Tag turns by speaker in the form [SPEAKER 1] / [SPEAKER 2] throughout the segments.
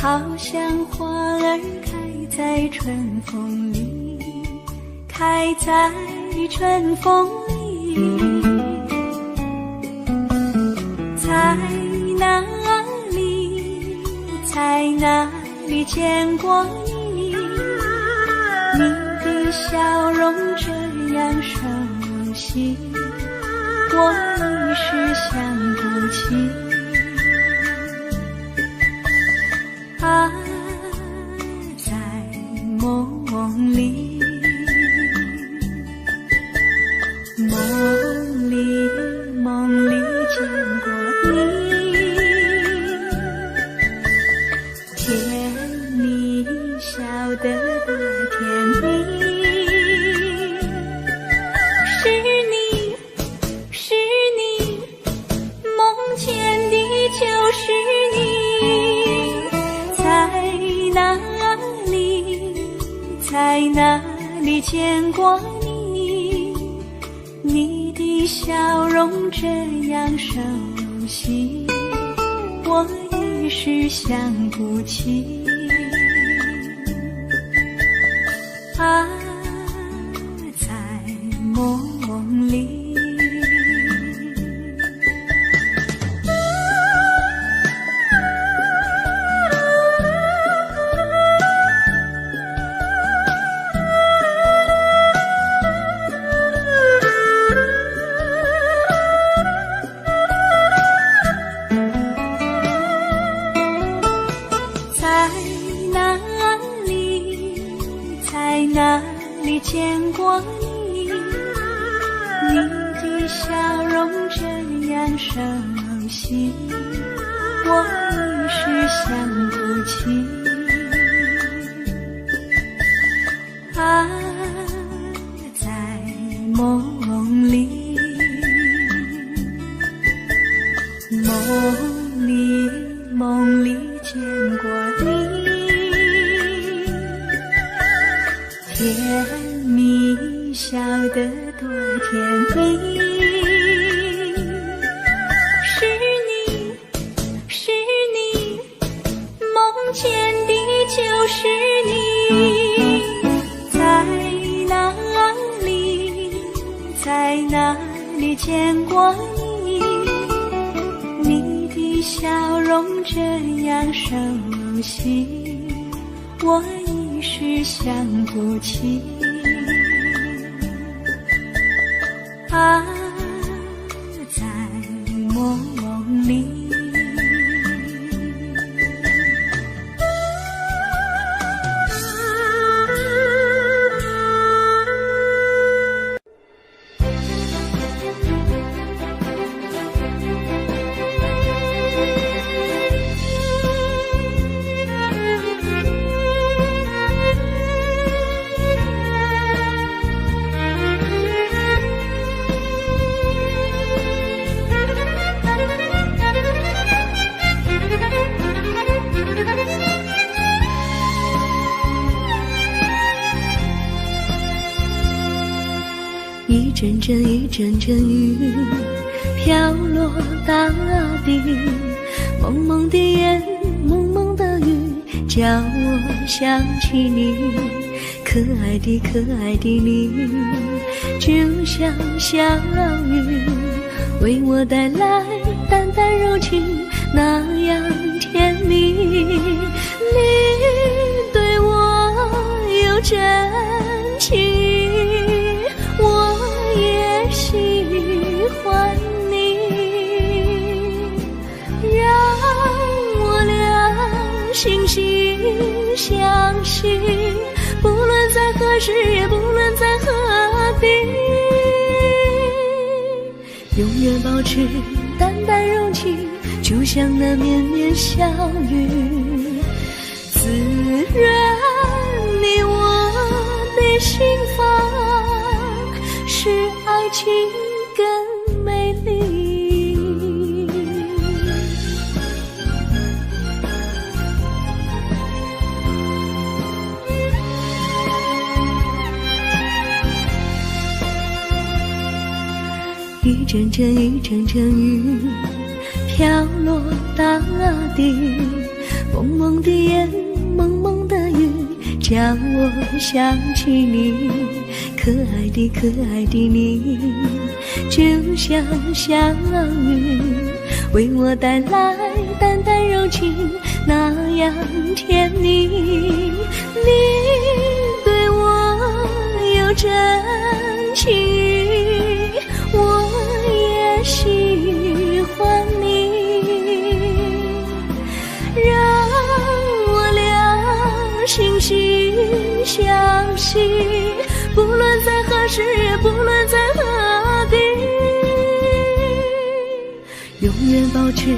[SPEAKER 1] 好像花儿开在春风里，开在春风里，在哪里，在哪里见过你？你的笑容这样熟悉，我一时想不起。啊，在梦里，梦里见过你，甜蜜笑得多甜蜜，是你，梦见的就是你，在哪里见过你？你的笑容这样熟悉，我一时想不起。啊，在梦里。在哪里见过你？你的笑容这样熟悉，我一时想不起。啊，在梦里，梦里见过你，甜蜜笑得多甜蜜，是你，梦见的就是你，在哪里见过你？你的笑容这样熟悉，我一时想不起。啊，在梦里。一阵阵雨飘落大地，蒙蒙的烟，蒙蒙的雨，叫我想起你，可爱的你，就像小雨，为我带来淡淡柔情，那样甜蜜。你对我有真情，我也喜欢你，让我俩惺惺相惜，不论在何时，也不论在何地，永远保持淡淡柔情，就像那绵绵小雨，滋润你我的心房，使爱情更美丽。一阵阵雨飘落大地，蒙蒙的烟，蒙蒙的雨，叫我想起你。可爱的可爱的你，就像小雨，为我带来淡淡柔情，那样甜蜜。你对我有真情，我也喜欢你，让我俩惺惺相惜，不论在何时，也不论在何地，永远保持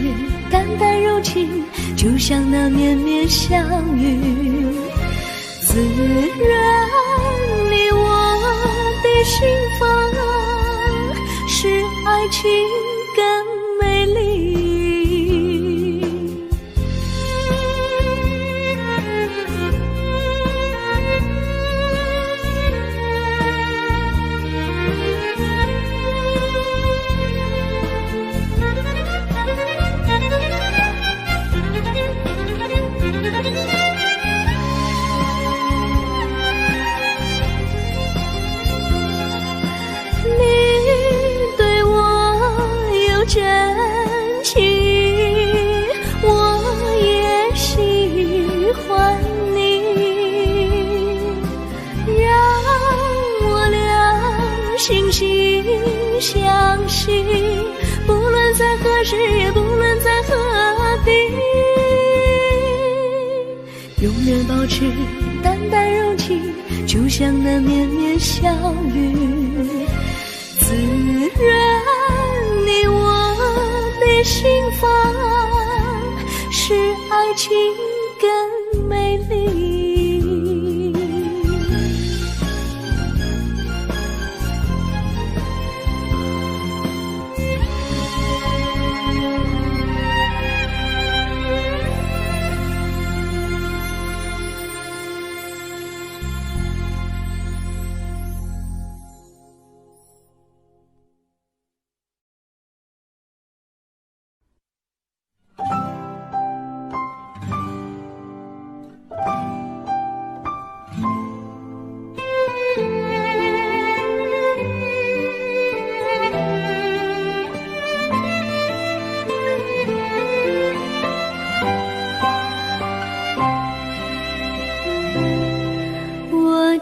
[SPEAKER 1] 淡淡柔情，就像那绵绵小雨，滋润你我的心房，使爱情更美丽。真情，我也喜欢你，让我俩惺惺相惜，不论在何时，也不论在何地，永远保持淡淡柔情，就像那绵绵小雨，滋润你我的心房，使爱情更美丽。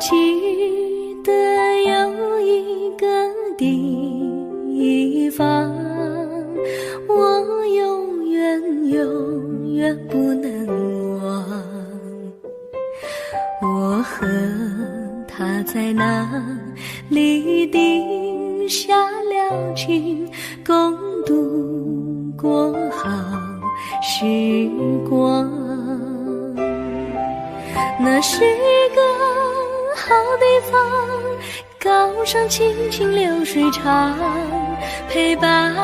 [SPEAKER 1] 记得有一个地方，我永远不能忘。我和他在那里定下了情，共度过好时光。那是一个好地方，高山青青流水长，陪伴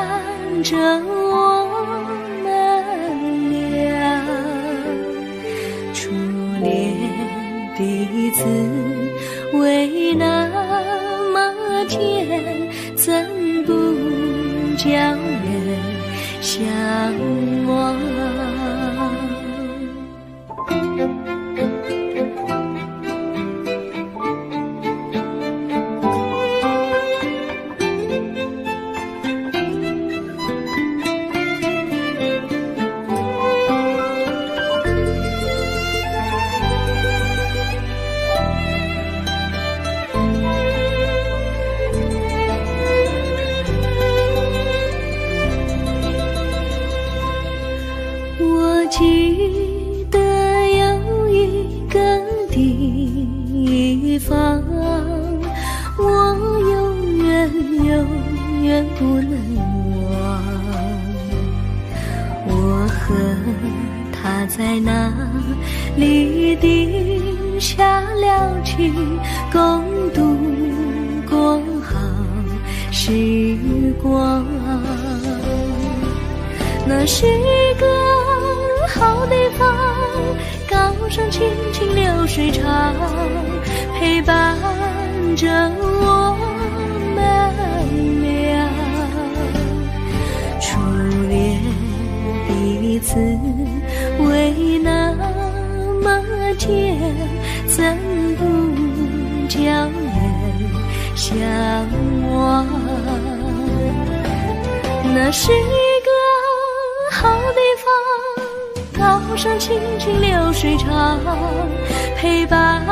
[SPEAKER 1] 着我们俩。初恋彼此为那么甜，怎不叫人向往？记得有一个地方，我永远不能忘。我和他在那里定下了情，共度过好时光。那是一个好地方，高山青青流水长，陪伴着我们俩。初恋彼此为难么甜，怎不叫人向往？那是一个好地方，高山清清流水长，陪伴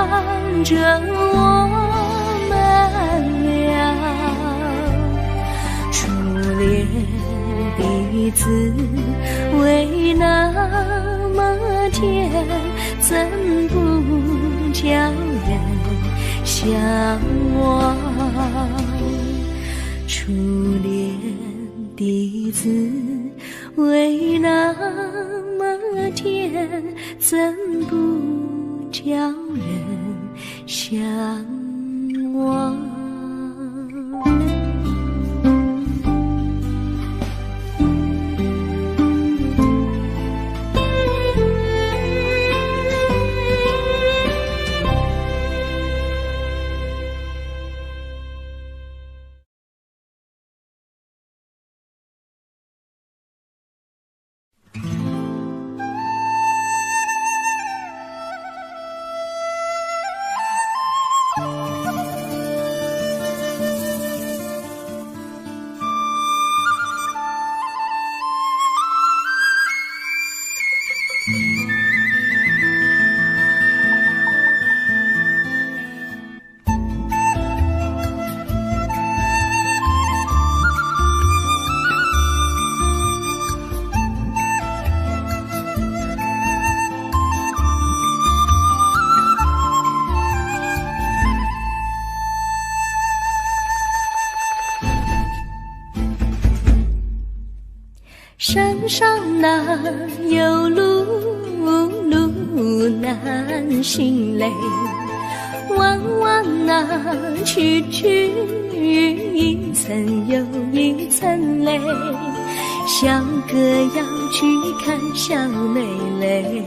[SPEAKER 1] 着我们俩。初恋的滋味那么甜，怎不叫人向往？初恋的滋味那么甜，怎不叫人向往？山上哪有路，路难行嘞，弯弯哪曲曲，一层又一层嘞，小哥要去看小妹嘞，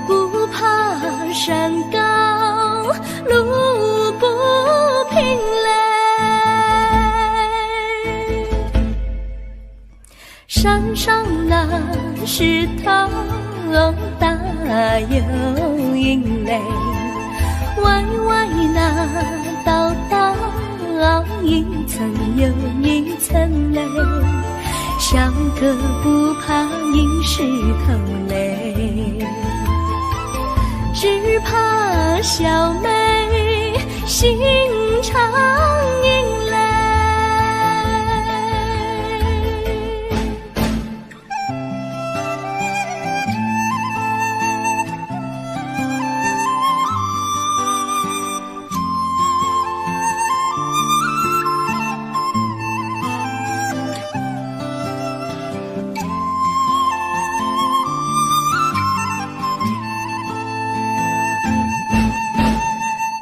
[SPEAKER 1] 不怕山高路不平嘞，山上那石头大又硬嘞，歪歪那道道一层又一层嘞，小哥不怕硬石头嘞，只怕小妹心肠硬嘞。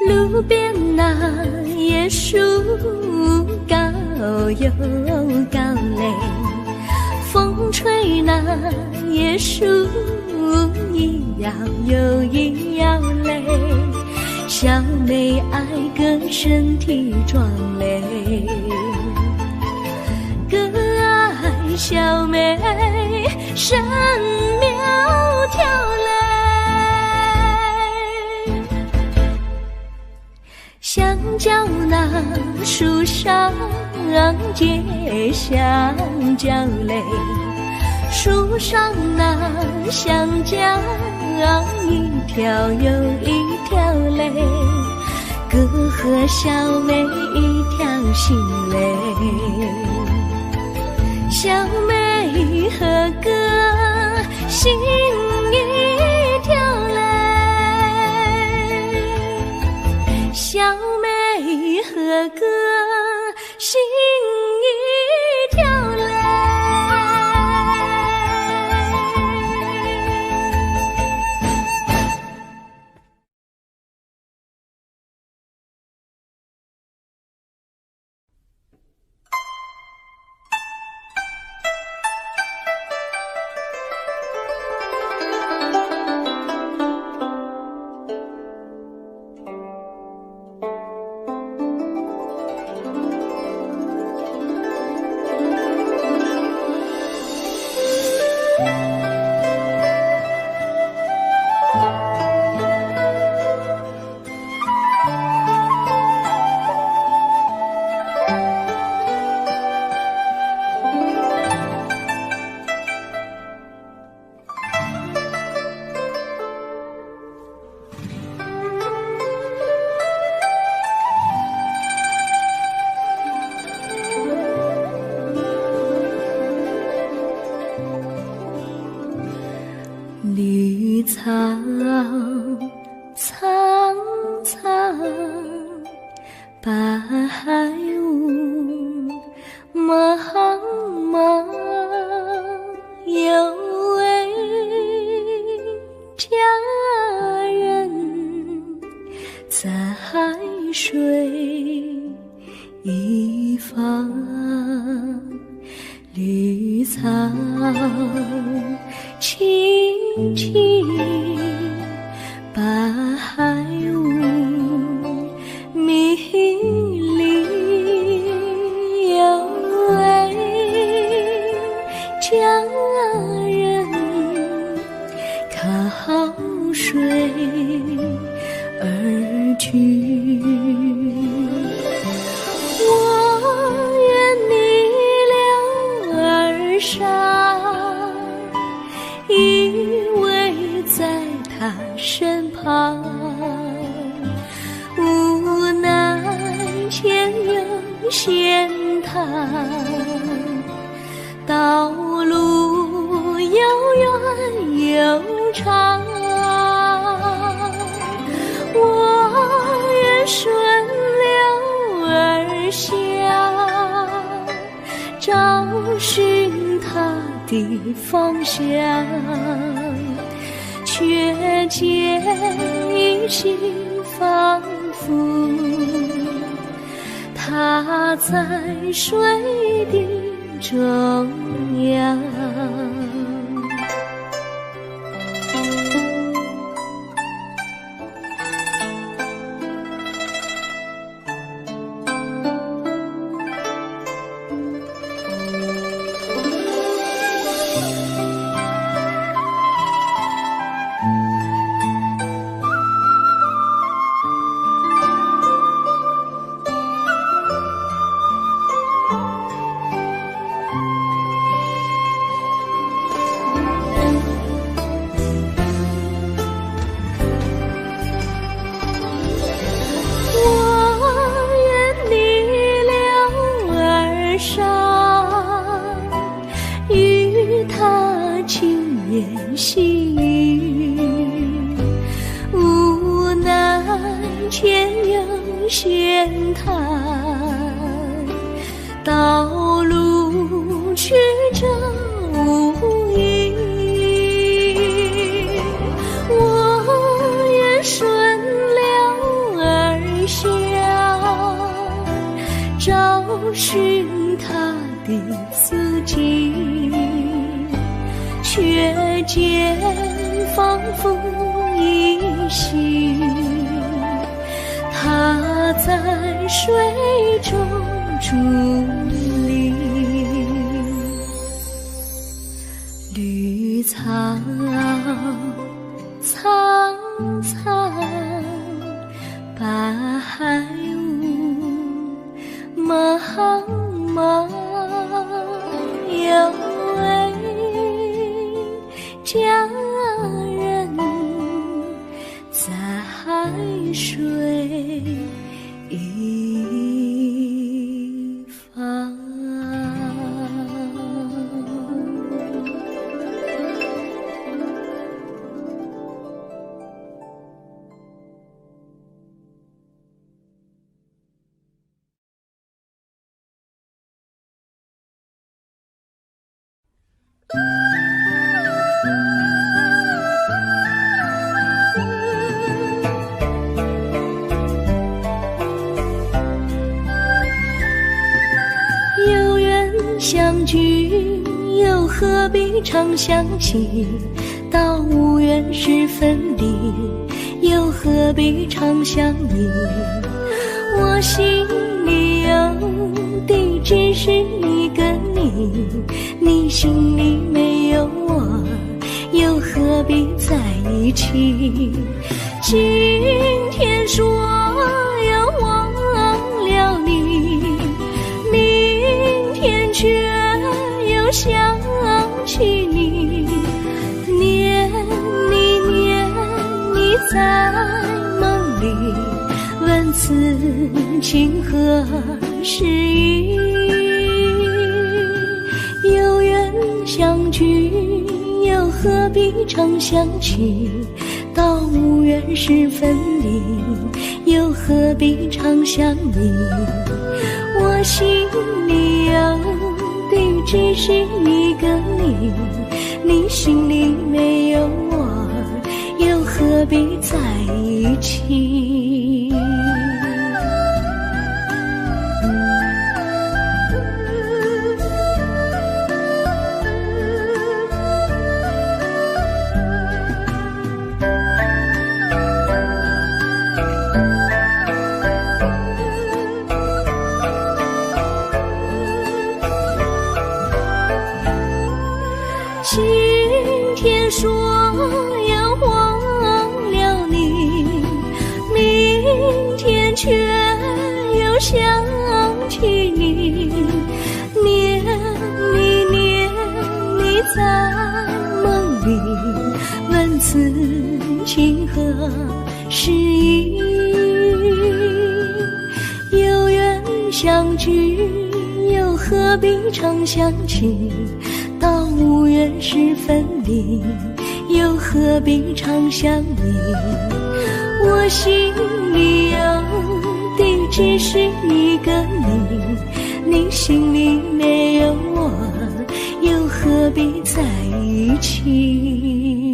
[SPEAKER 1] 路边那椰树高又高嘞，风吹那椰树一摇又一摇嘞，小妹爱个身体壮嘞，哥爱小妹身苗条嘞，香蕉那树上结香蕉嘞，树上那香蕉一条又一条嘞，哥和小妹一条心嘞，小妹和哥心一条嘞，小妹和哥心一条嘞。绿草苍苍，白雾茫茫，有位佳人在水一方，绿草青青，白雾迷离，有位佳人靠水而居。我愿你了而上，依偎在他身旁，无奈前有险滩，道路又远又长，我愿顺流而下，找寻他的方向，却见一心仿佛他在水的中央。细雨，无奈前有险滩，道路曲折无依，我愿顺流而下，找寻他的足迹，却见仿佛依稀，他在水中伫立。绿草苍苍，白雾茫茫，有位佳人在水一方。有缘相聚，又何必常相惜？到无缘时分离，又何必常相依？我心里有的只是一个你，你心里没有我，又何必在一起？今天说要忘了你，明天却又想起你，念你在梦里，问此情何时已？有缘相聚，又何必常想起？到无缘时分离，又何必常想你？我心里有的只是一个你，你心里没有我，又何必在一起？今天说要忘了你，明天却又想起你，念你在梦里，问此情何时已？有缘相聚，又何必常想起？到无缘时分离，又何必常想你？我心里有的只是一个你，你心里没有我，又何必在一起？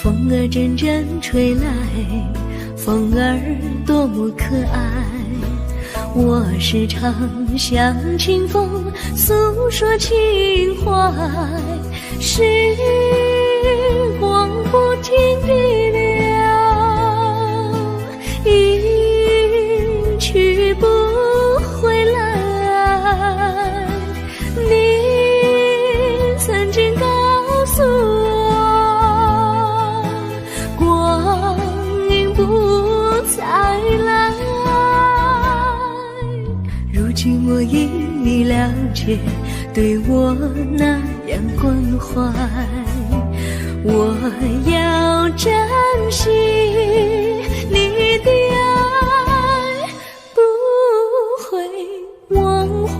[SPEAKER 1] 风儿阵阵吹来，风儿多么可爱。我时常向清风诉说情怀，时光不停地流，一去不回来。你曾经告诉我，光阴不再来。如今我已你了解，对我那样关怀，我要珍惜你的爱，不会忘怀。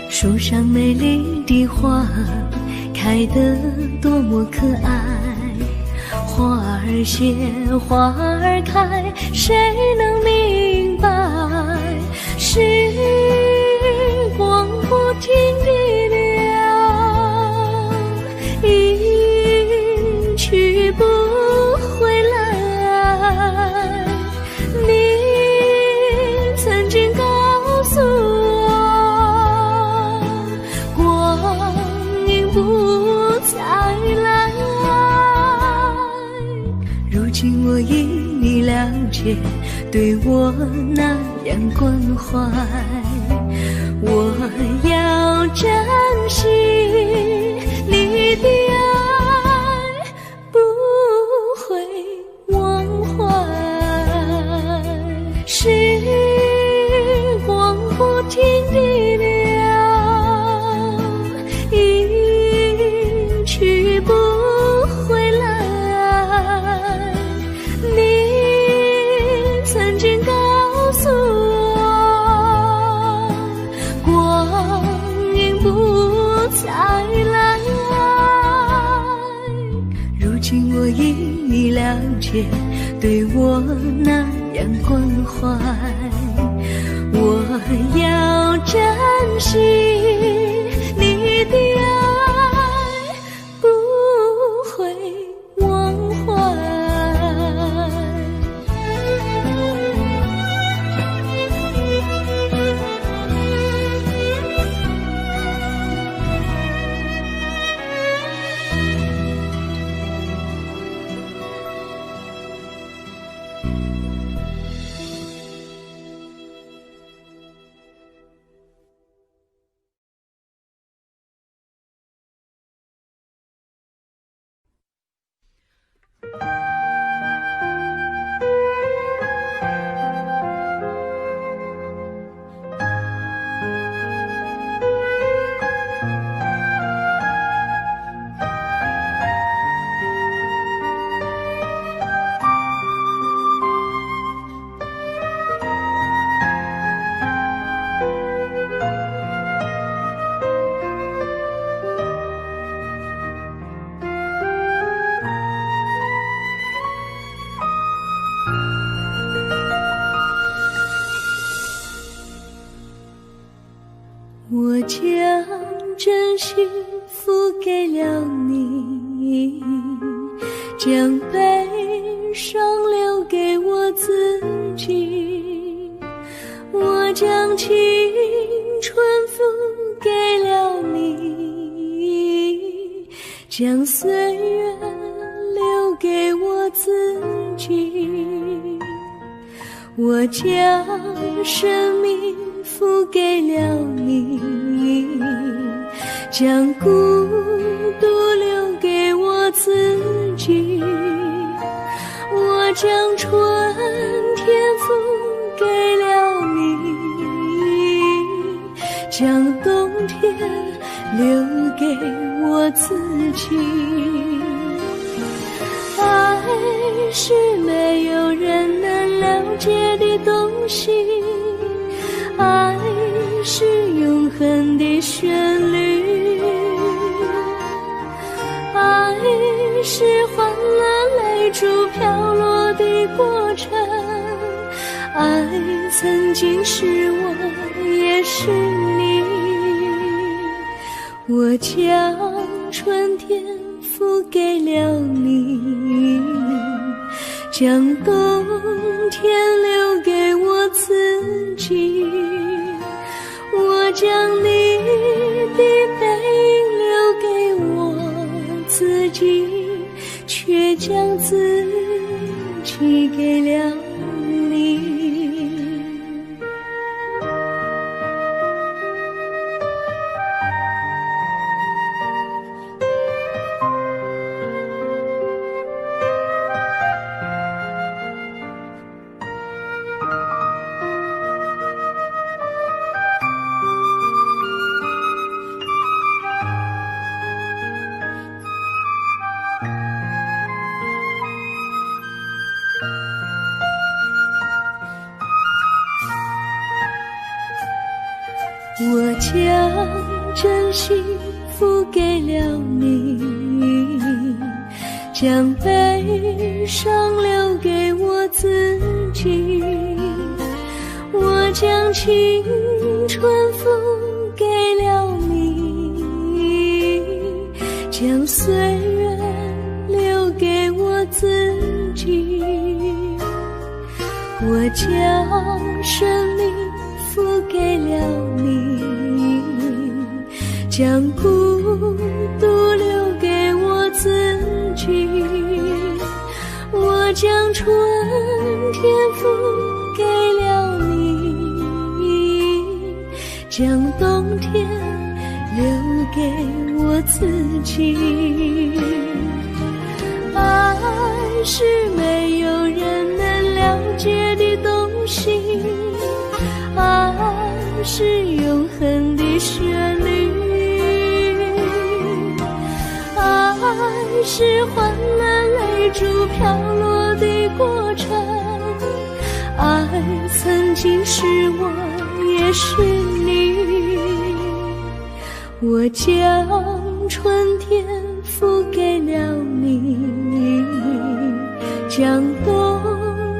[SPEAKER 1] 树上美丽的花开得多么可爱，花儿谢花儿开，谁能明白？时光不停地流，一去不回来。你曾经告诉我，不再来。如今我已你了解，对我那样关怀，我要珍惜你的爱，不会忘怀。时光不停地流，去不回来。你曾经告诉我，光阴不再来。如今我已你了解，对我那样关怀，我要珍惜你的爱，不会忘怀。我将真心付给了你，将悲伤留给我自己。我将青春付给了你，将岁月留给我自己。我将生命付给了你，将孤独留给我自己。我将春天付给了你，将冬天留给我自己。爱是没有人能了解的东西，爱是永恒的旋律，爱是换了泪珠飘落的过程，爱曾经是我也是你。我将春天付给了你，将冬天留给我自己。我将你的背影留给我自己，却将自己给了你。我将真心付给了你，将悲伤留给我自己。我将青春付给了你，将岁月留给我自己。我将生命付给了你，将孤独留给我自己。我将春天付给了你，将冬天留给我自己。爱是没有人能了解的东西，爱是永恒的旋律，爱是换了泪珠飘落的过程，爱曾经是我也是你。我将春天付给了你，将冬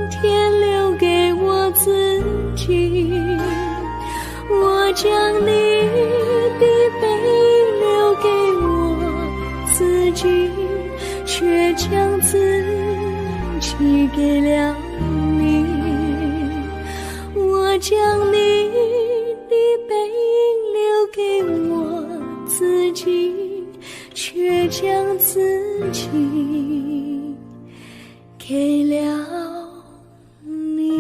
[SPEAKER 1] 天留给我自己。将你的背影留给我自己，却将自己给了你。我将你的背影留给我自己，却将自己给了你。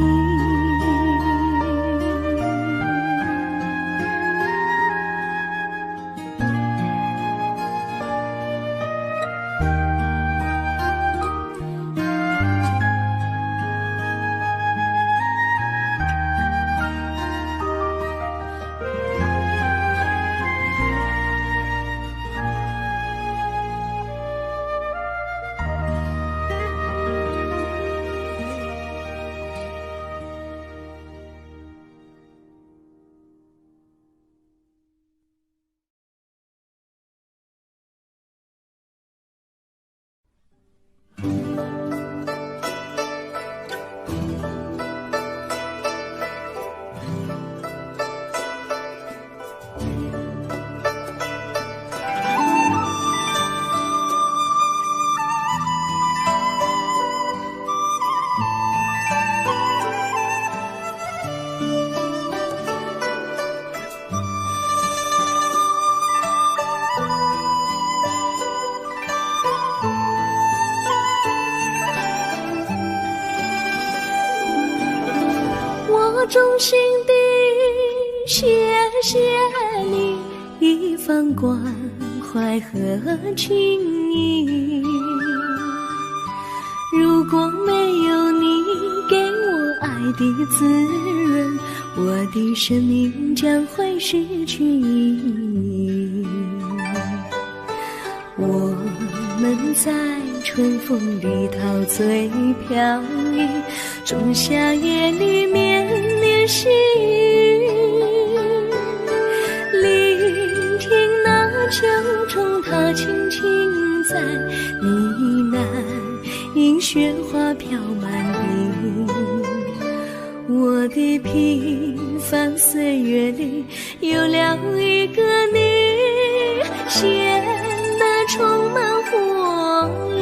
[SPEAKER 1] 我衷心地谢谢你一番关怀和情谊，如果没有你给我爱的滋润，我的生命将会失去意义。我们在春风里陶醉飘逸，仲夏夜里绵绵细雨，聆听那秋虫它轻轻在呢喃，因雪花飘满地。我的平凡岁月里有了一个你，显得充满活力。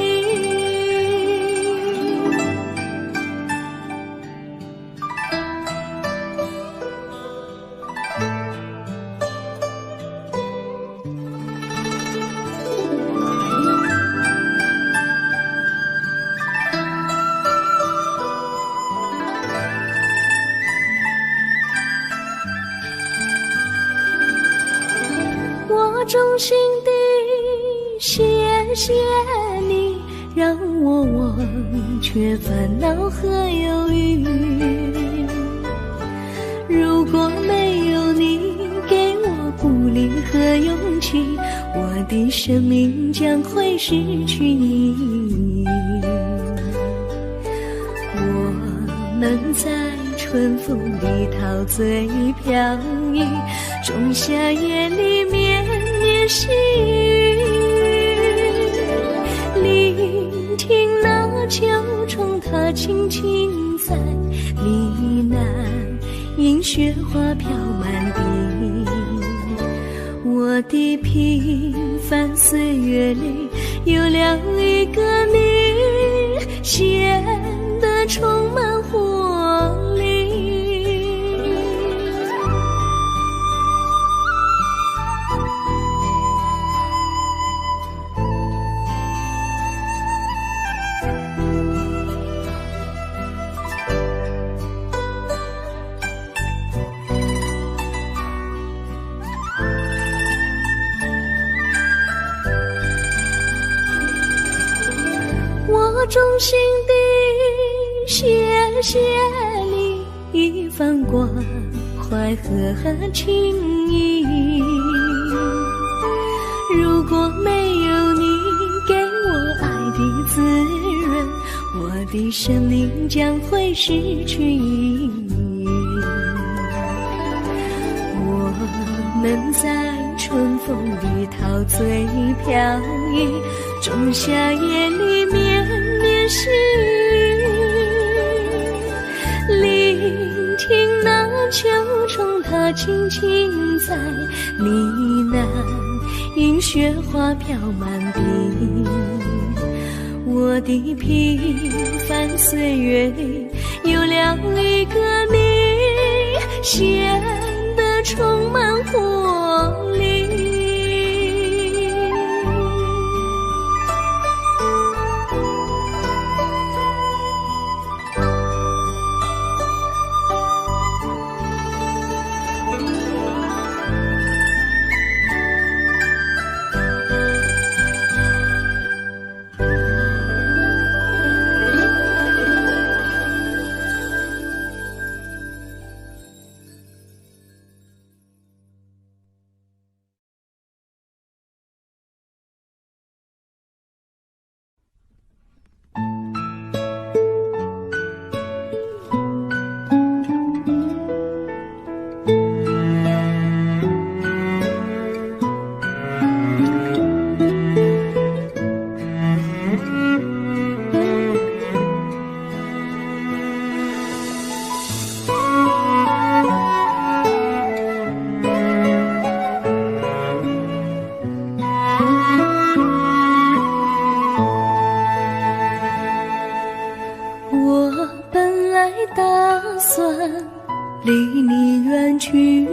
[SPEAKER 1] 我衷心地谢谢你，让我忘却烦恼和忧郁。如果没有你给我鼓励和勇气，我的生命将会失去意义。我们在春风里陶醉飘逸，仲夏夜里绵绵细雨，聆听那秋虫它轻轻在呢喃，因雪花飘满地。我的平凡岁月里有了一个你，显得充满活力。我衷心地谢谢你一番关怀和情谊，如果没有你给我爱的滋润，我的生命将会失去意义。我们在春风里陶醉飘逸，仲夏夜里绵绵细雨，聆听那秋虫它它轻轻在呢喃，因雪花飘满地。我的平凡岁月有了一个你，显得充满活力。离你远去，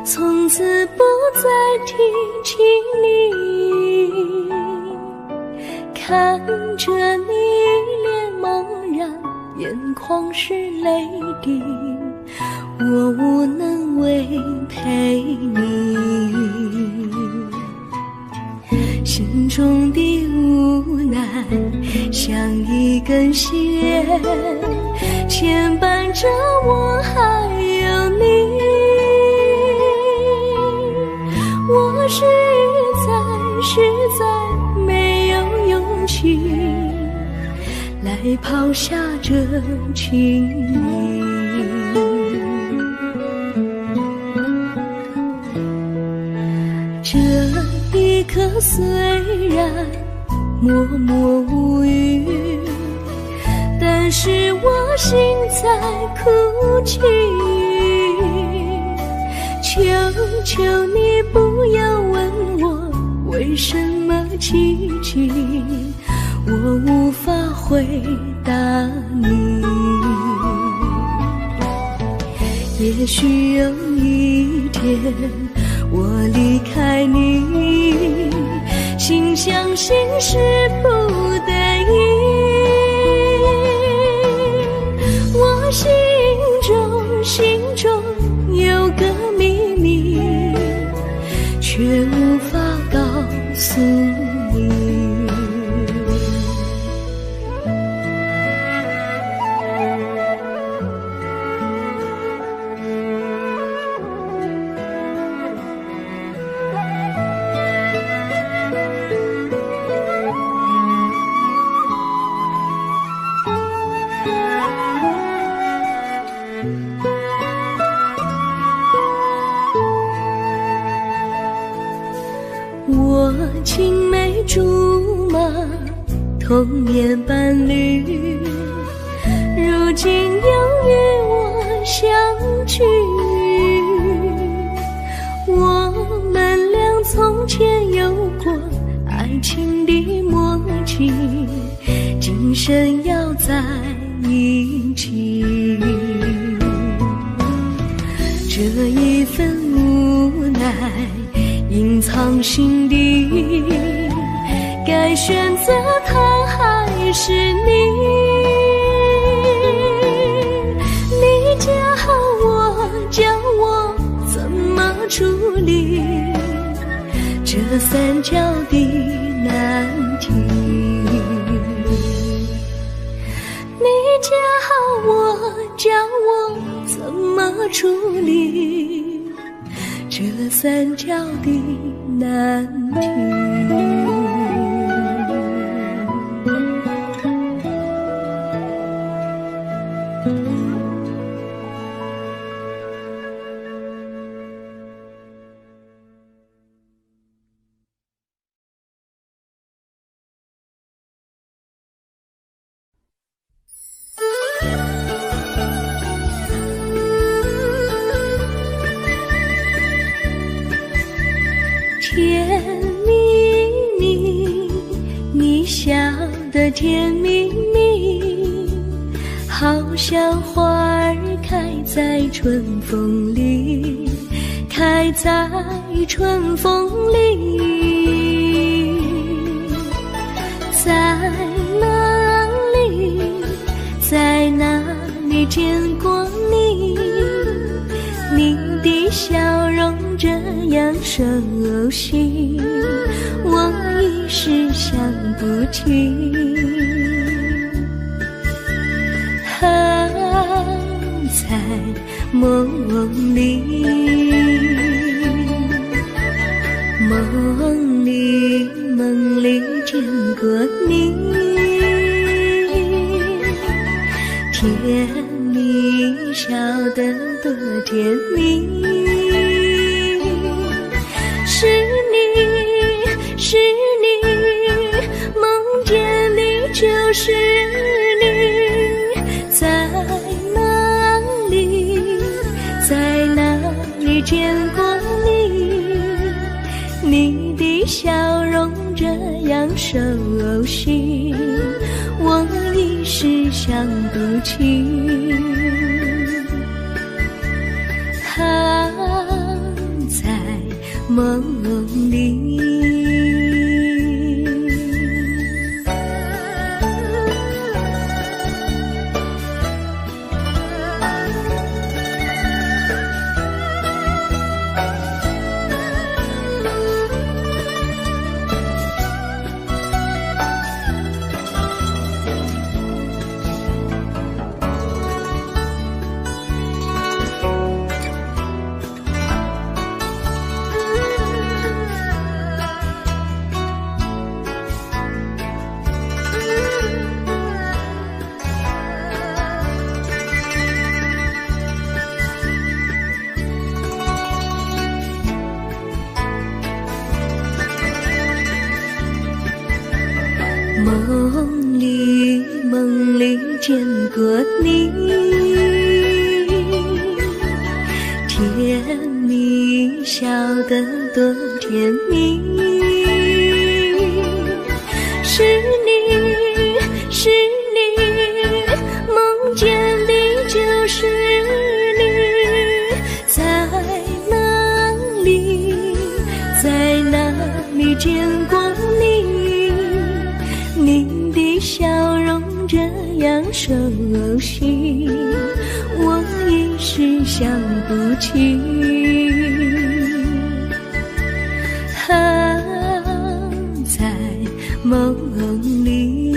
[SPEAKER 1] 从此不再提起你。看着你一脸茫然，眼眶是泪滴，我无能为陪你。心中的无奈像一根线，牵绊着我还有你。我实在没有勇气来抛下这情谊。这一刻虽然默默无语，但是我心在哭泣。求求你不要问我为什么寂静，我无法回答你。也许有一天我离开你，心相信是不得已。我心中有个秘密，却无法告诉你。我青梅竹马，童年伴侣，如今又与我相聚。我们俩从前有过爱情的默契，今生要在一起。这一份无奈隐藏心底，该选择他还是你？你教我怎么处理这三角的难题？你教我怎么处理这三角的难题？甜蜜蜜，好像花儿开在春风里，开在春风里。在哪里，在哪里见过你？你的笑容这样熟悉，我一时想不起。在梦里，梦里见过你，甜蜜笑得多甜蜜。是你，是你，梦见你就是你。在哪里，在哪里见过你？你的笑容这样熟悉，我一时想不起。在梦里。梦里见过你，甜蜜笑得多甜蜜。是你，是你，梦见的就是你。在哪里，在哪里见过你？你的笑容这样熟悉，我一时想不起。在梦里。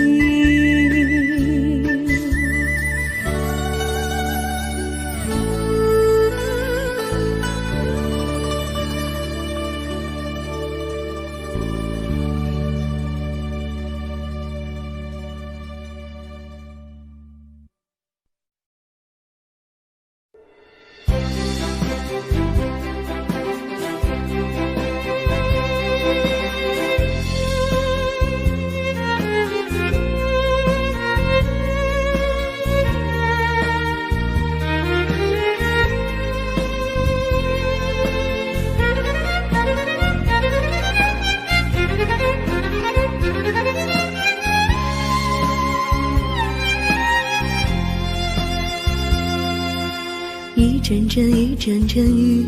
[SPEAKER 1] 一阵阵一阵阵雨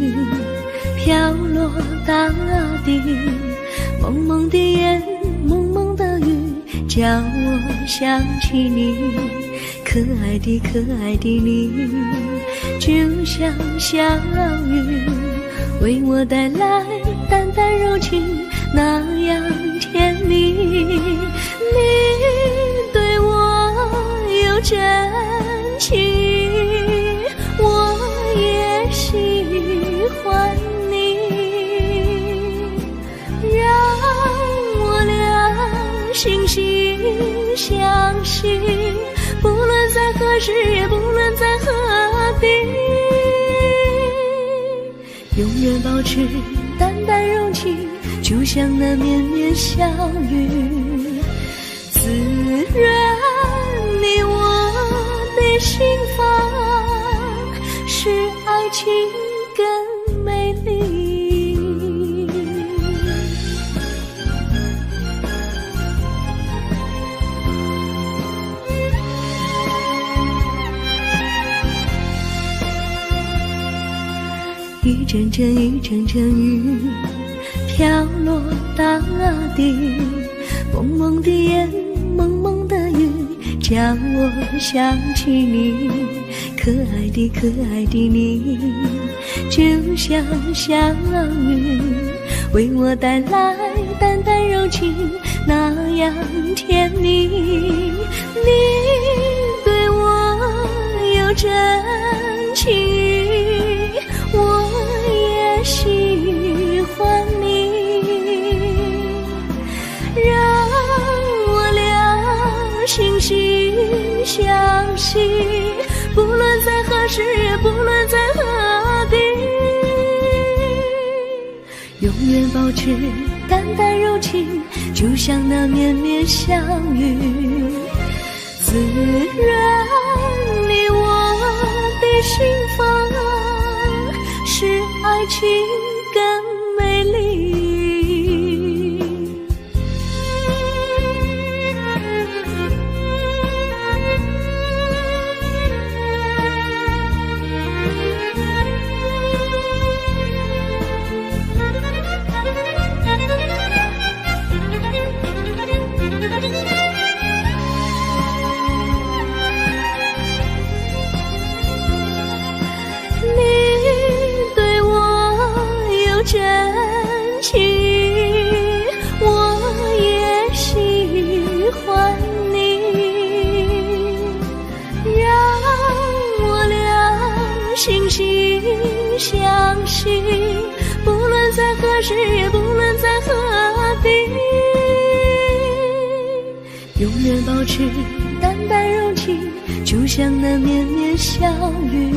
[SPEAKER 1] 飘落大地，蒙蒙的烟，蒙蒙的雨，叫我想起你，可爱的可爱的你，就像小雨，为我带来淡淡柔情，那样甜蜜。你对我有真情，我也喜欢你，让我俩惺惺相惜，不论在何时，也不论在何地，永远保持淡淡柔情，就像那绵绵小雨，滋润你我的心房，使爱情更美丽。阵雨，阵阵雨飘落大地，蒙蒙的烟，蒙蒙的雨，叫我想起你，可爱的可爱的你，就像小雨，为我带来淡淡柔情，那样甜蜜。你对我有真情意，我也喜欢你，让我俩惺惺相惜，不论在何时，不论在何地，永远保持淡淡柔情，就像那绵绵小雨，滋润你我的心房，使爱情更美丽。真情，我也喜欢你，让我俩惺惺相惜，不论在何时，也不论在何地，永远保持淡淡柔情，就像那绵绵小雨，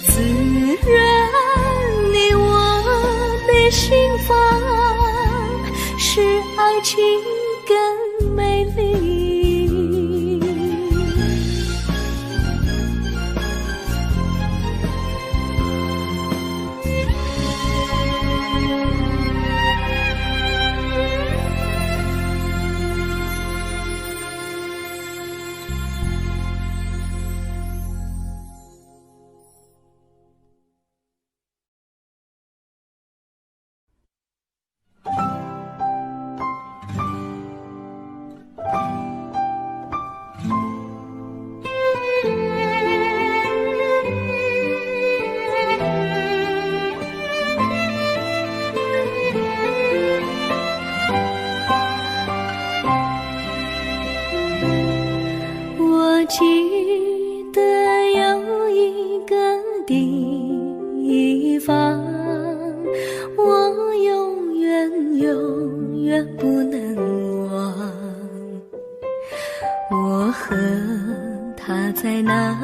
[SPEAKER 1] 滋润你我的心房，使爱情更美丽。记得有一个地方，我永远不能忘。我和他在那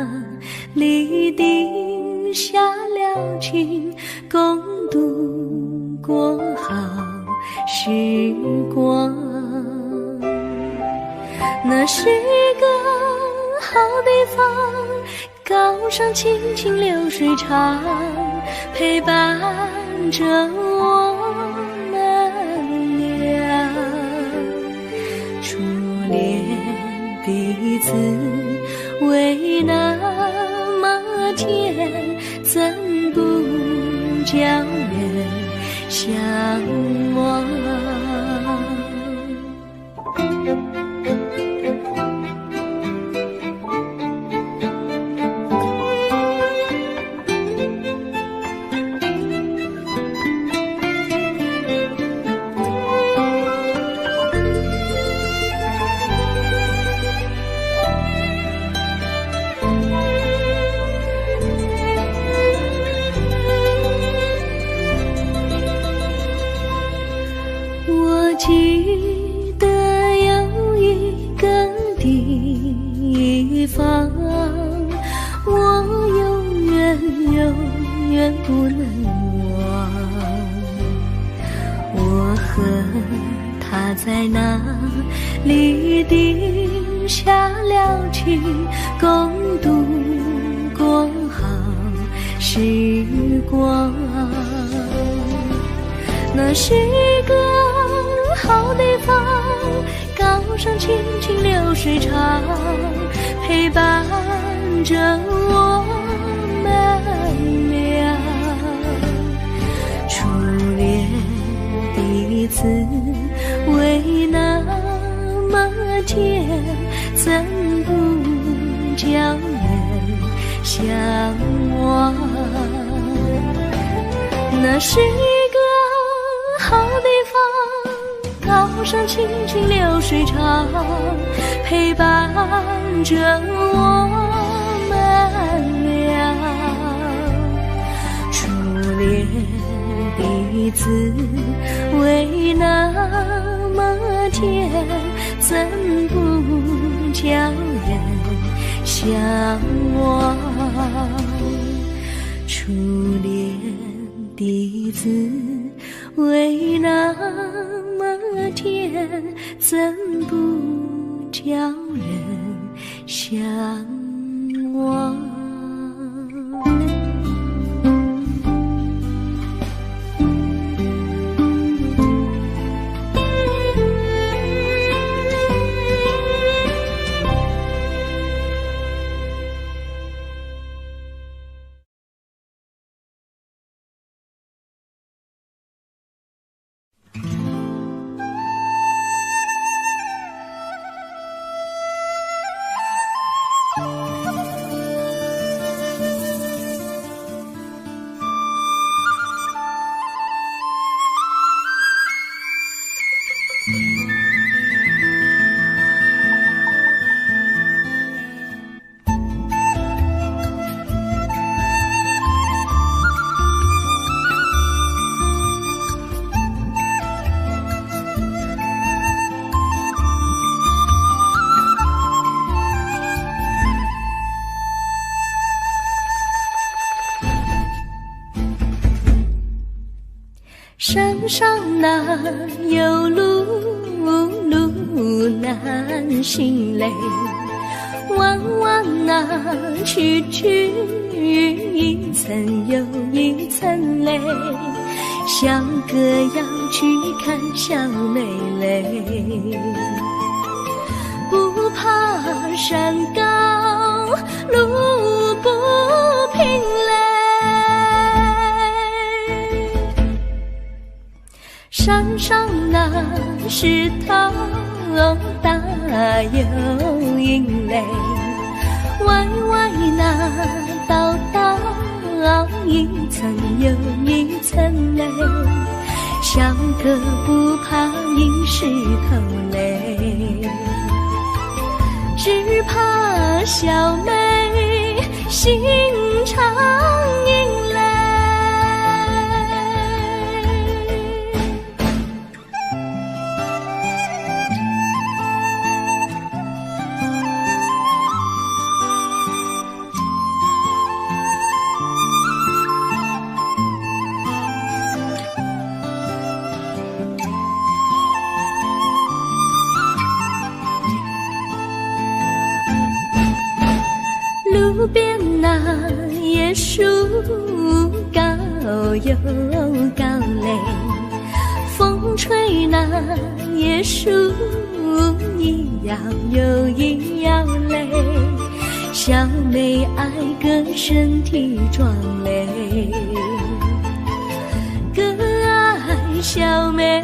[SPEAKER 1] 里定下了情，共度过好时光。那是一个好地方，高山青青流水长，陪伴着我们俩。初恋彼此为那么甜，怎不叫人向往？记得有一个地方，我永远不能忘。我和他在那里定下了情，共度过好时光。那是一个好地方，高山青青流水长，陪伴着我们俩。滋味那么甜，怎不叫人向往？那是一个好地方，高山清清流水长，陪伴着我们俩。初恋的滋味那么甜，怎不叫人向往？初恋的滋味那么甜，怎不叫人向往？山上哪有路，路难行嘞，弯弯哪曲曲，一层又一层嘞，小哥要去看小妹嘞，不怕山高路不平嘞，山上那石头大又硬嘞，歪歪那道道一层又一层嘞，小哥不怕硬石头嘞，只怕小妹心肠硬嘞。路边那椰树高又高嘞，风吹那椰树一摇又一摇嘞，小妹爱个身体壮嘞，哥爱小妹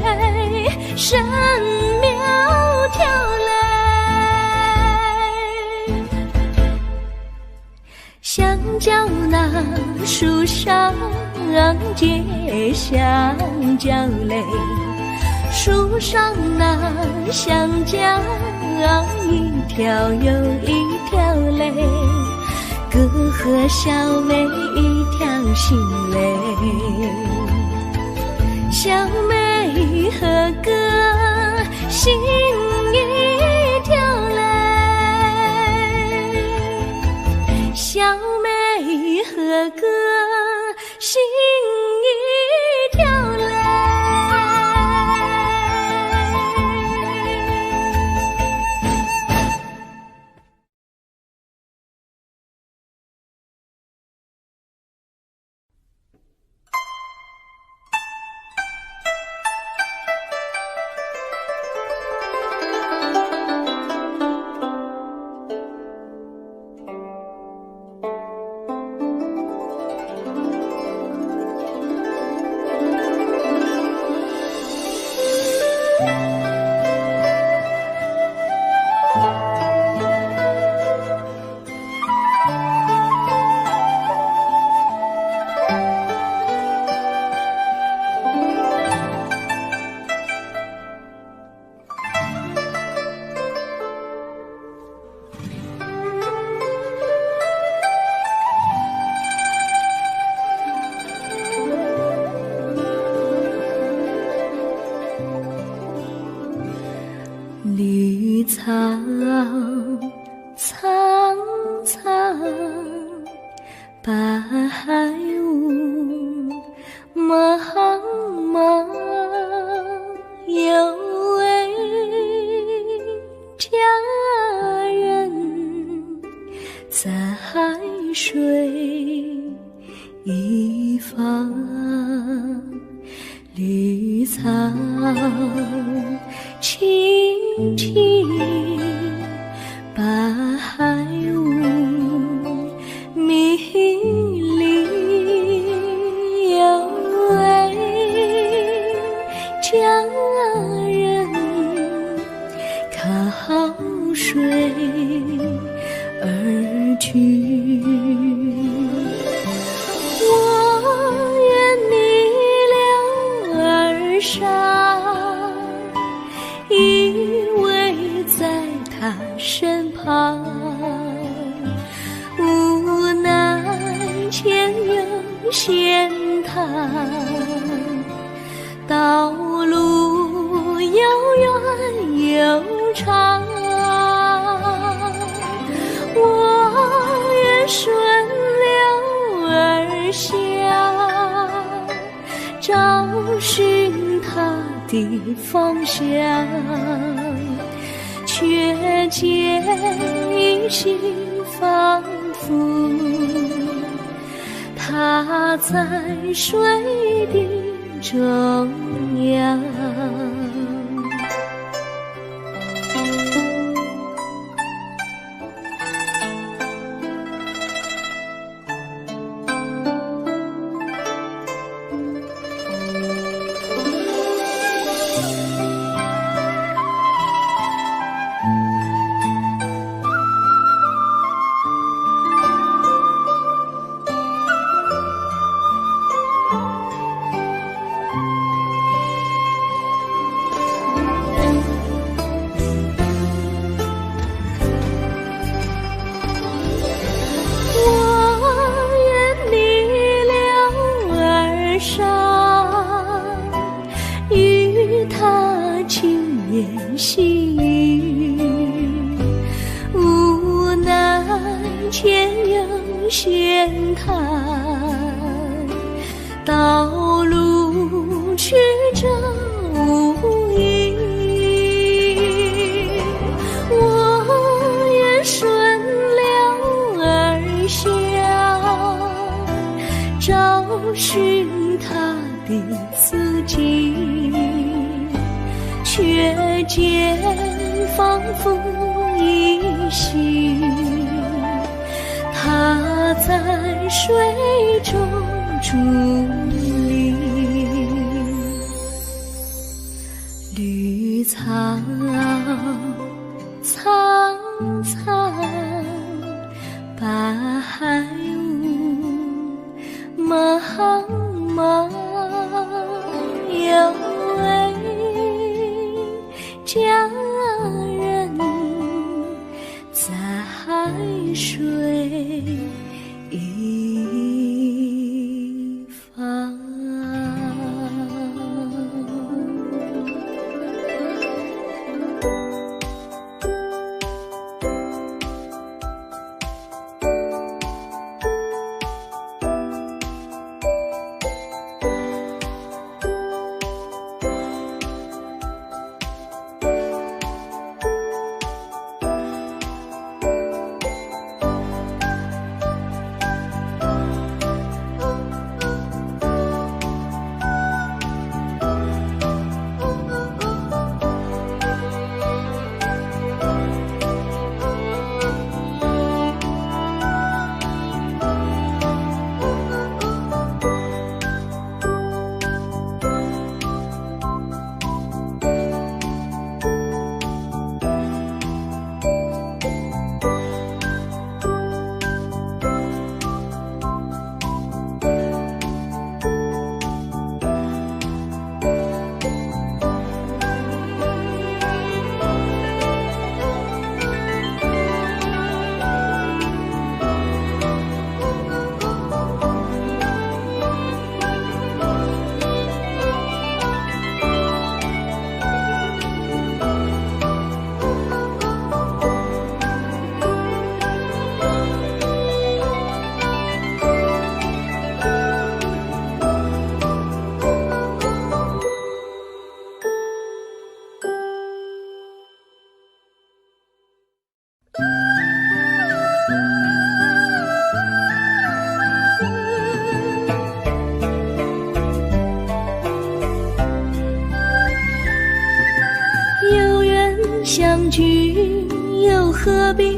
[SPEAKER 1] 身苗条嘞，香蕉那树上结香蕉嘞，树上那香蕉一条又一条嘞，哥和小妹一条心嘞，小妹和哥心一条嘞，小妹和哥心一条嘞。草苍苍，白雾茫茫，有位佳人在水一方，绿草青青，白雾迷离，有位佳人靠水而居。我愿你留儿伤，依偎在他身旁，无奈前有险滩，道路又远又长，我愿顺流而下，找寻他的方向，却见一心仿佛他在水的中央。与他轻言细语，无奈前有险滩，道路曲折无依，我愿顺流而下，找寻他的足迹，却见仿佛依稀，他在水中伫立。绿草苍苍，白雾茫茫，有位佳人在水一方。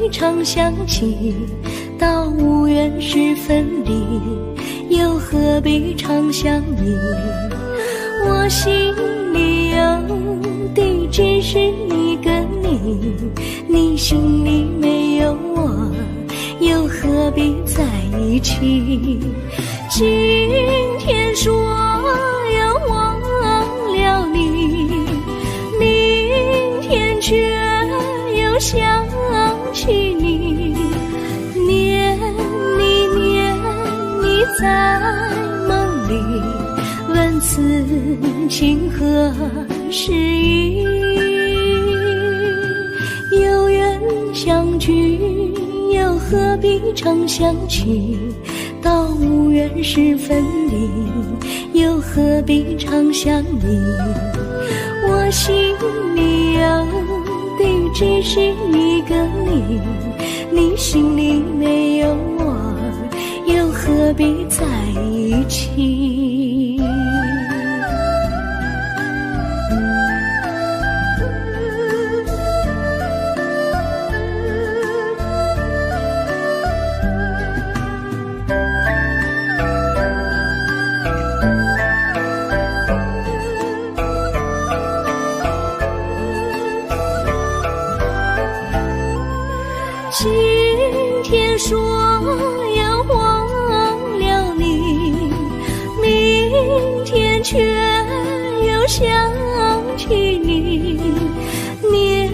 [SPEAKER 1] 常想起？到无缘时分离，又何必常想你？我心里有的只是一个你，你心里没有我，又何必在一起？今天说要忘了你，明天却又想起你，念你在梦里，问此情何时已？有缘相聚，又何必常想起？到无缘时分离，又何必常想你？我心里有的只是一个你，你心里没有我，又何必在一起？今天说要忘了你，明天却又想起你，念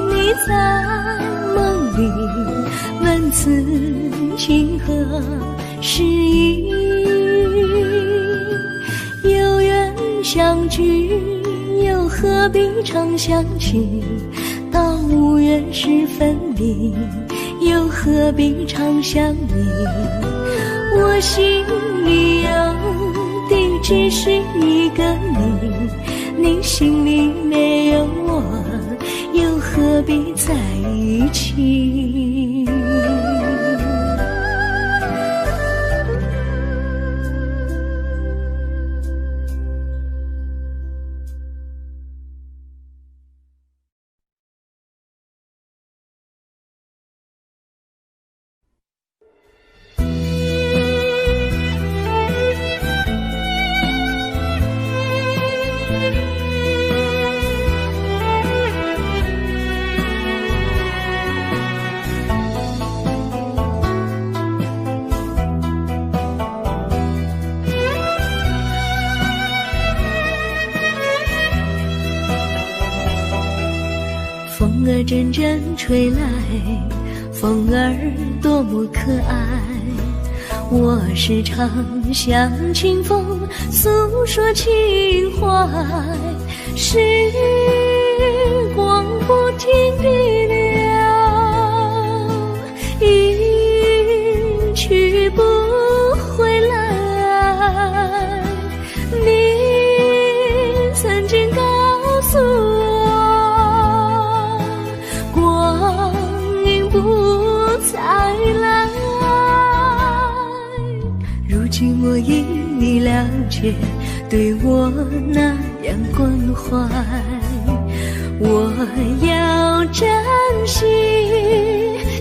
[SPEAKER 1] 你在梦里，问此情何时已？有缘相聚，又何必常想起？到无缘时分离，又何必常想你？我心里有的只是一个你，你心里没有我，又何必在一起？风儿阵阵吹来，风儿多么可爱。我时常向清风诉说情怀，时光不停地流，一去不回来。你曾经告诉我，光阴不再来。如今我因你了解，对我那样关怀，我要珍惜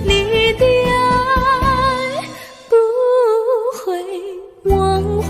[SPEAKER 1] 你的爱，不会忘怀。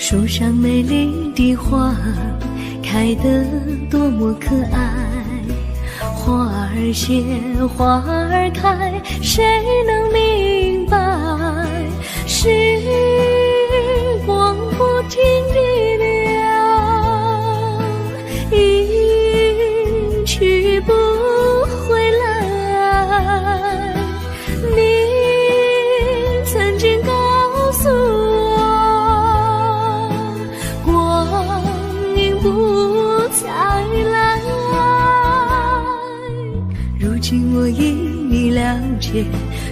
[SPEAKER 1] 树上美丽的花开得多么可爱，花儿谢花儿开，谁能明白？时光不停地流，一去不回来。你曾经告诉我，光阴不再来。如今我因你了了解，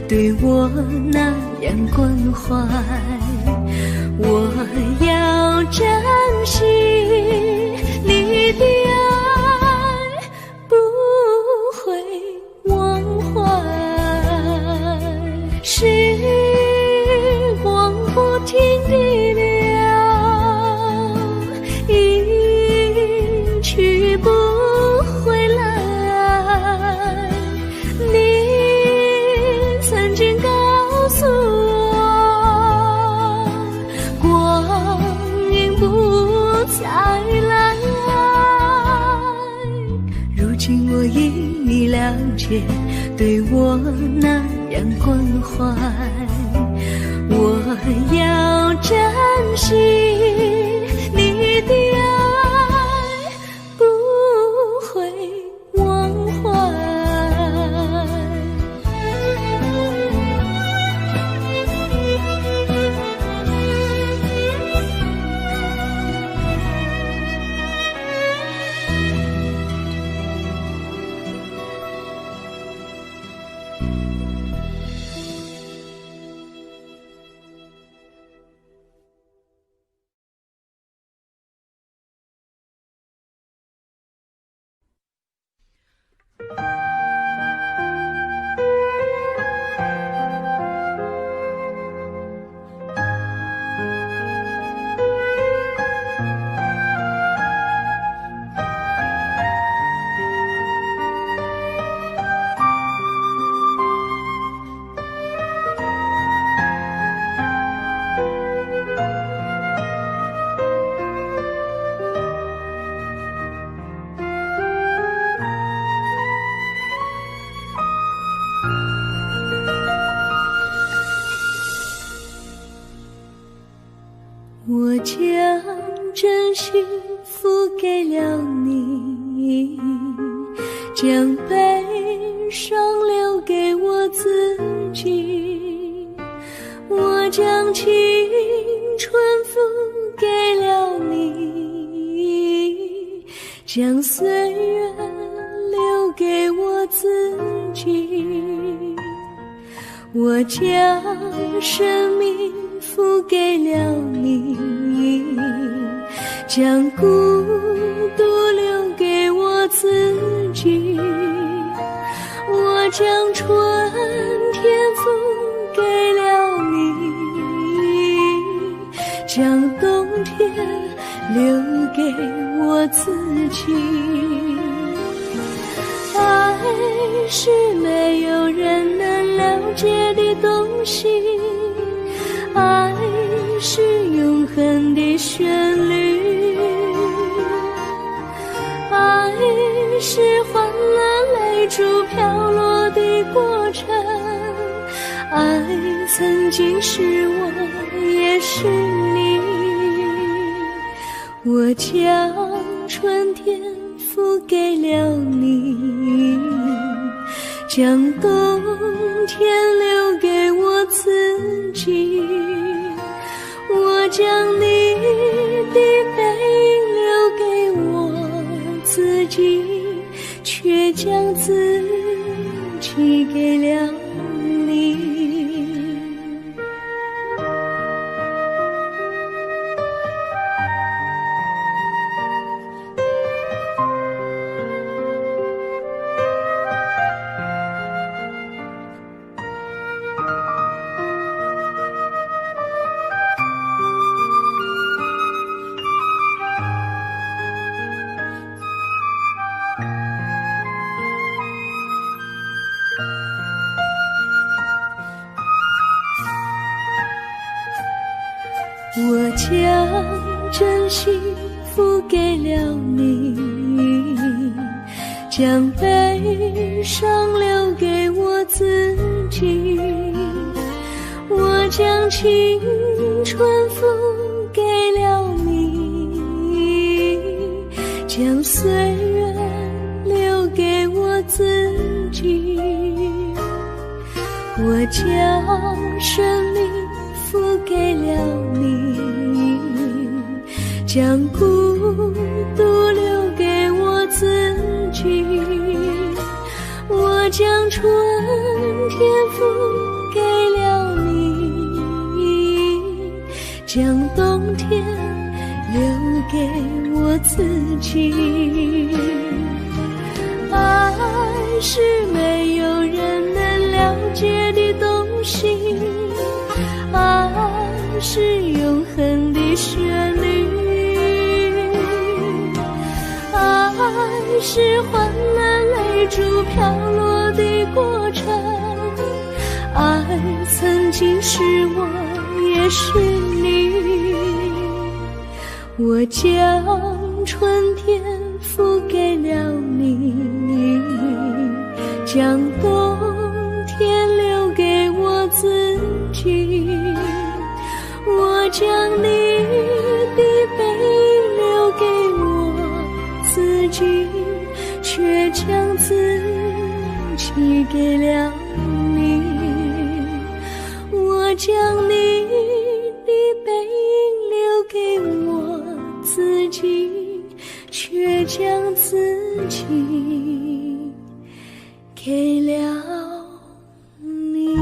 [SPEAKER 1] 对我那样关怀。我要珍惜你的爱，不会忘怀。时光不停地流，一去不回来。你曾经告诉我，光阴不再来。如今我因你了解，对我那样关怀。我要珍惜你的爱，不会忘怀。我将真心付给了你，将悲伤留给我自己。我将青春付给了你，将岁月留给我自己。我将生命付给了你，将孤独留给我自己。我将春天付给了你，将冬天留给我自己。爱是没有人能了解的东西，爱是永恒的旋律，爱是换了泪珠飘落的过程，爱曾经是我也是你。我将春天付给了你，将冬天留给我自己。我将你的背影留给我自己，却将自己给了你。我将真心付给了你，将悲伤留给我自己。我将青春付给了你，将岁月留给我自己。我将生命付给了你，将孤独留给我自己。我将春自己。爱是没有人能了解的东西，爱是永恒的旋律，爱是换了泪珠飘落的过程，爱曾经是我也是你。我将春天付给了你，将冬天留给我自己。我将你的背影留给我自己，却将自己给了你。我将你的背影留给我自己，却将自己给了你。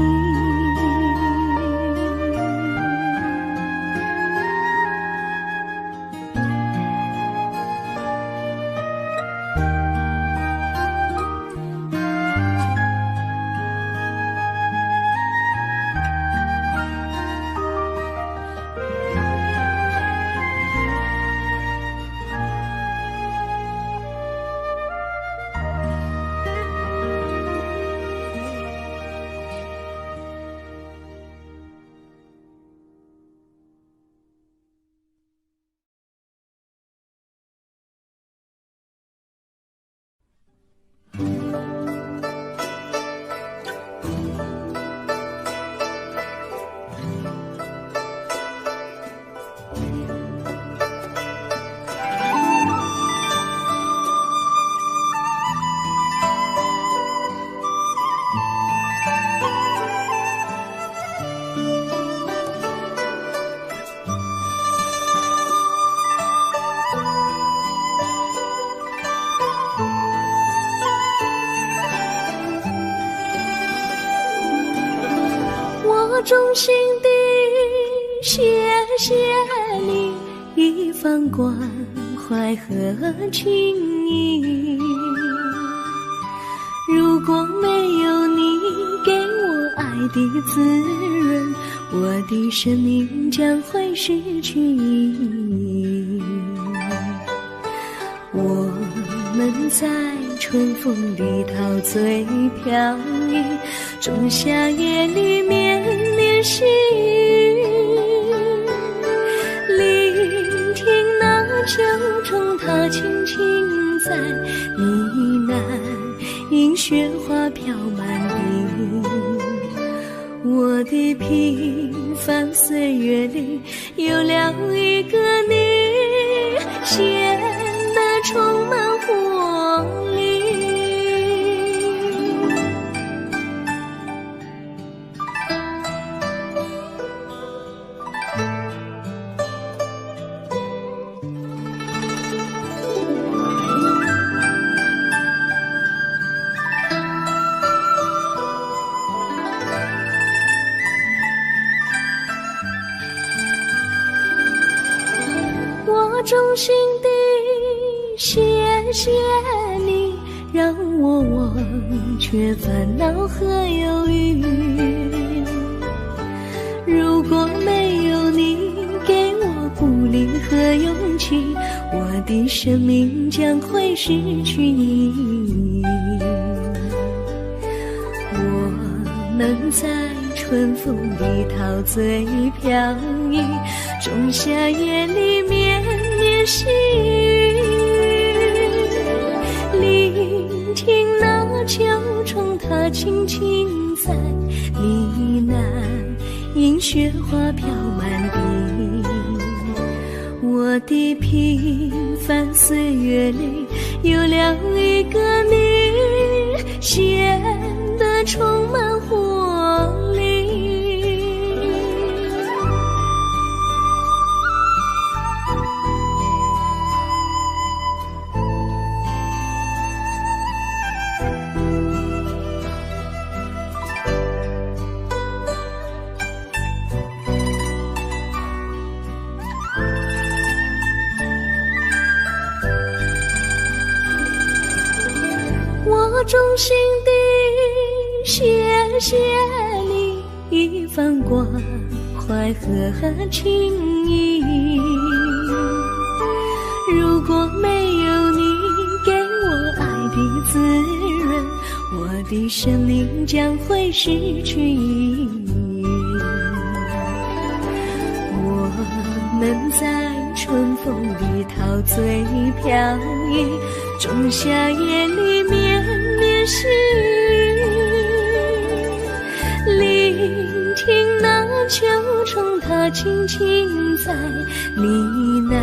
[SPEAKER 1] 我衷心地谢谢你一番关怀和情谊，如果没有你给我爱的滋润，我的生命将会失去意义。我们在春风里陶醉飘逸，仲夏夜里绵绵细雨，聆听那秋虫它轻轻在呢喃，因雪花飘满地。我的平凡岁月里有了一个你，显得充满活力。我衷心地谢谢你，让我忘却烦恼和忧郁。如果没有你给我鼓励和勇气，我的生命将会失去意义。我能在春风里陶醉飘逸，仲夏夜里绵绵细雨，聆听那秋虫它轻轻在呢喃，因雪花飘满地。我的平凡岁月里有了一个你，显得充满活力。衷心地谢谢你一番关怀和情谊。如果没有你给我爱的滋润，我的生命将会失去意义。我们在春风里陶醉飘逸，仲夏夜里绵绵细雨，聆听那秋虫它轻轻在呢喃，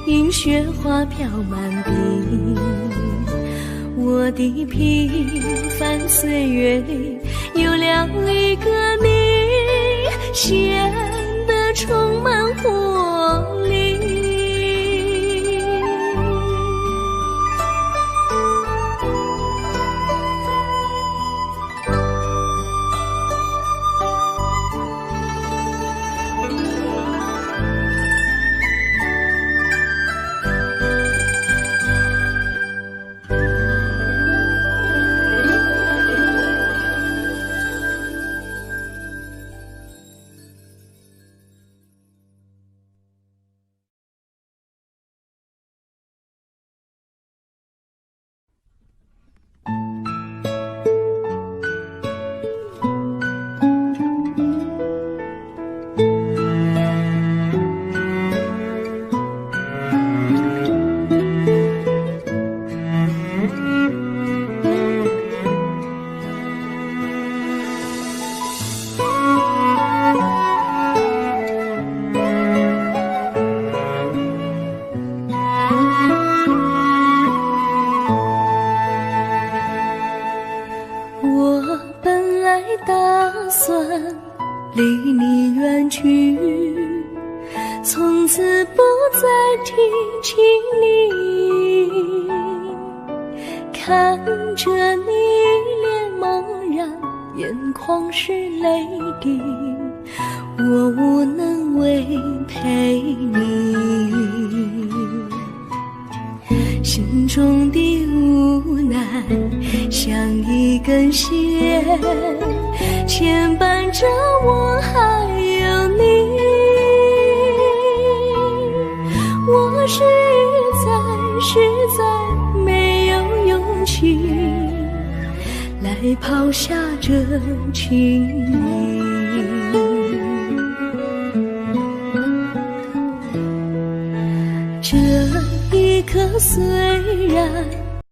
[SPEAKER 1] 迎雪花飘满地。我的平凡岁月里有了一个你，显得充满活力。离你远去，从此不再提起你。看着你脸茫然，眼眶是泪滴，我无能为陪你。心中的无奈像一根线，牵绊着我还有你。我实在没有勇气来抛下这情谊。这一刻虽然